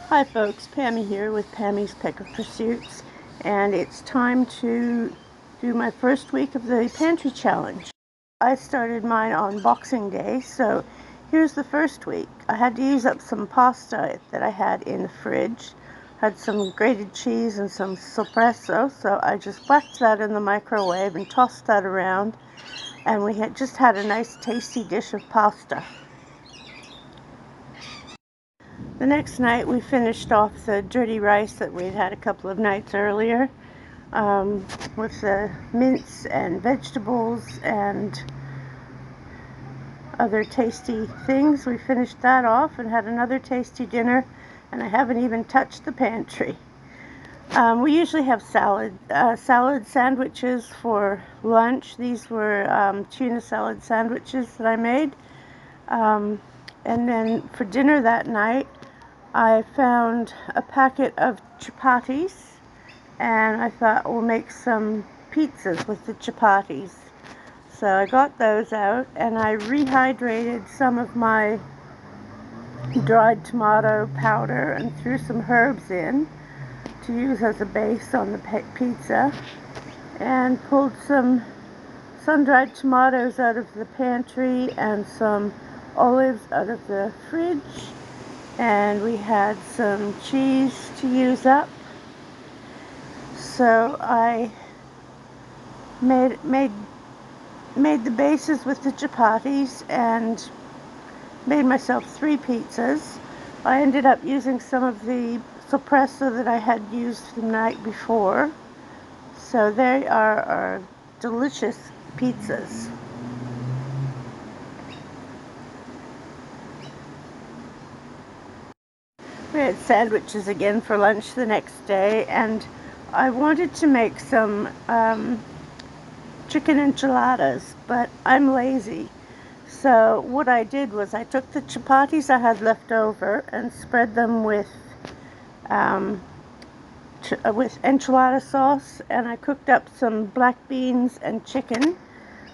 Hi folks, Pammy here with Pammy's Peck of Pursuits, and it's time to do my first week of the pantry challenge. I started mine on Boxing Day, so here's the first week. I had to use up some pasta that I had in the fridge. Had some grated cheese and some soppressor, so I just whacked that in the microwave and tossed that around, and we had just had a nice tasty dish of pasta. The next night we finished off the dirty rice that we'd had a couple of nights earlier with the mince and vegetables and other tasty things. We finished that off and had another tasty dinner, and I haven't even touched the pantry. We usually have salad sandwiches for lunch. These were tuna salad sandwiches that I made. And then for dinner that night, I found a packet of chapatis, and I thought we'll make some pizzas with the chapatis. So I got those out, and I rehydrated some of my dried tomato powder and threw some herbs in to use as a base on the pizza, and pulled some sun-dried tomatoes out of the pantry and some olives out of the fridge. And we had some cheese to use up. So I made the bases with the chapatis and made myself 3 pizzas. I ended up using some of the soppressor that I had used the night before. So they are our delicious pizzas. We had sandwiches again for lunch the next day, and I wanted to make some chicken enchiladas, but I'm lazy. So what I did was I took the chapatis I had left over and spread them with enchilada sauce, and I cooked up some black beans and chicken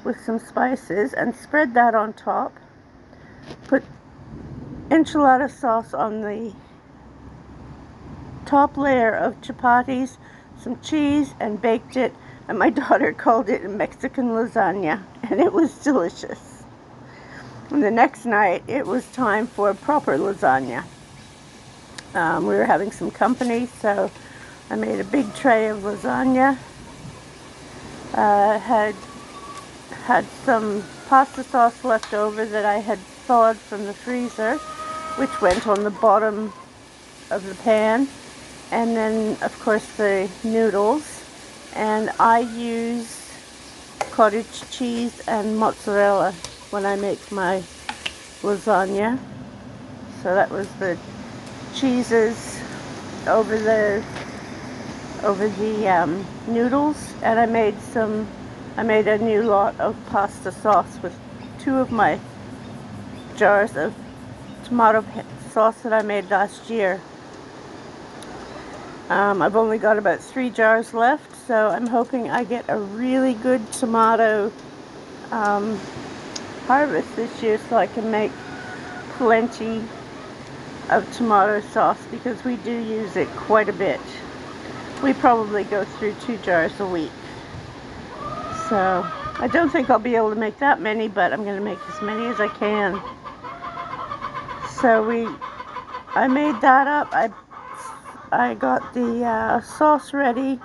with some spices and spread that on top. Put enchilada sauce on the top layer of chapatis, some cheese, and baked it, and my daughter called it Mexican lasagna, and it was delicious. And the next night it was time for proper lasagna. We were having some company, so I made a big tray of lasagna. Had some pasta sauce left over that I had thawed from the freezer, which went on the bottom of the pan. And then, of course, the noodles. And I use cottage cheese and mozzarella when I make my lasagna. So that was the cheeses over the noodles. And I made a new lot of pasta sauce with 2 of my jars of tomato sauce that I made last year. I've only got about 3 jars left, so I'm hoping I get a really good tomato harvest this year so I can make plenty of tomato sauce, because we do use it quite a bit. We probably go through 2 jars a week. So I don't think I'll be able to make that many, but I'm going to make as many as I can. So I made that up. I got the sauce ready,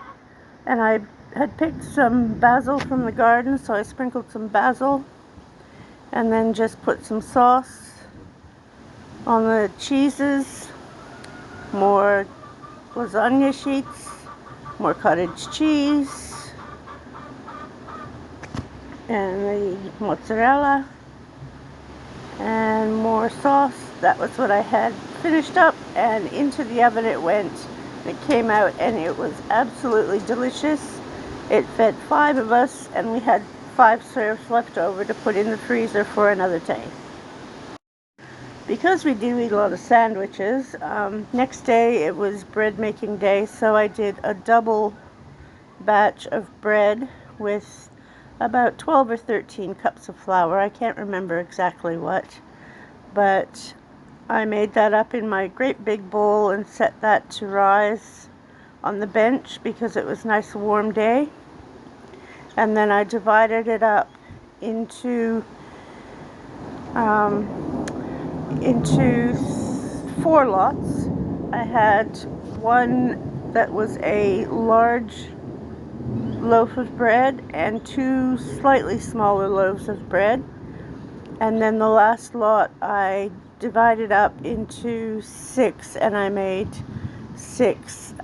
and I had picked some basil from the garden, so I sprinkled some basil and then just put some sauce on the cheeses, more lasagna sheets, more cottage cheese, and the mozzarella, and more sauce. That was what I had finished up, and into the oven it went. It came out, and it was absolutely delicious. It fed 5 of us, and we had 5 serves left over to put in the freezer for another day. Because we do eat a lot of sandwiches, next day it was bread making day, so I did a double batch of bread with about 12 or 13 cups of flour. I can't remember exactly what, but I made that up in my great big bowl and set that to rise on the bench because it was a nice warm day. And then I divided it up into into 4 lots. I had one that was a large loaf of bread and 2 slightly smaller loaves of bread. And then the last lot I divided up into 6, and I made 6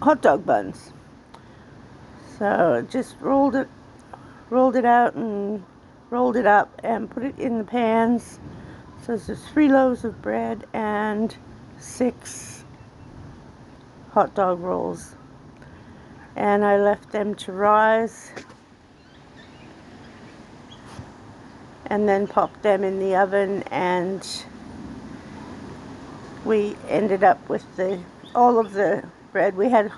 hot dog buns. So just rolled it out and rolled it up and put it in the pans. So there's 3 loaves of bread and 6 hot dog rolls. And I left them to rise and then popped them in the oven, and we ended up with all of the bread. We had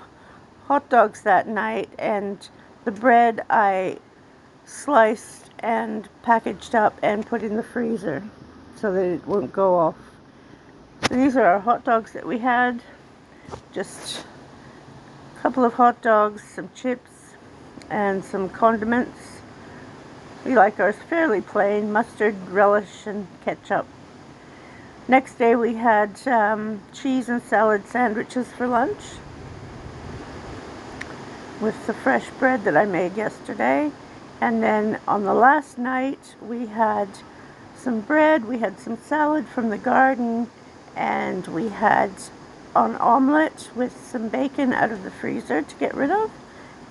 hot dogs that night, and the bread I sliced and packaged up and put in the freezer so that it won't go off. So these are our hot dogs that we had. Just a couple of hot dogs, some chips, and some condiments. We like ours fairly plain: mustard, relish, and ketchup. Next day we had cheese and salad sandwiches for lunch with the fresh bread that I made yesterday. And then on the last night we had some bread, we had some salad from the garden, and we had an omelette with some bacon out of the freezer to get rid of,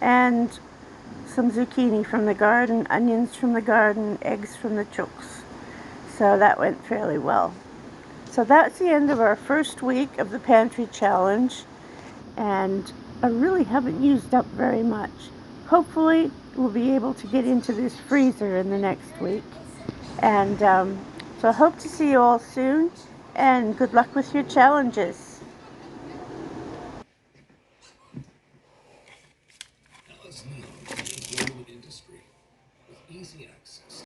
and some zucchini from the garden, onions from the garden, eggs from the chooks. So that went fairly well. So that's the end of our first week of the pantry challenge, and I really haven't used up very much. Hopefully we'll be able to get into this freezer in the next week. And so I hope to see you all soon, and good luck with your challenges.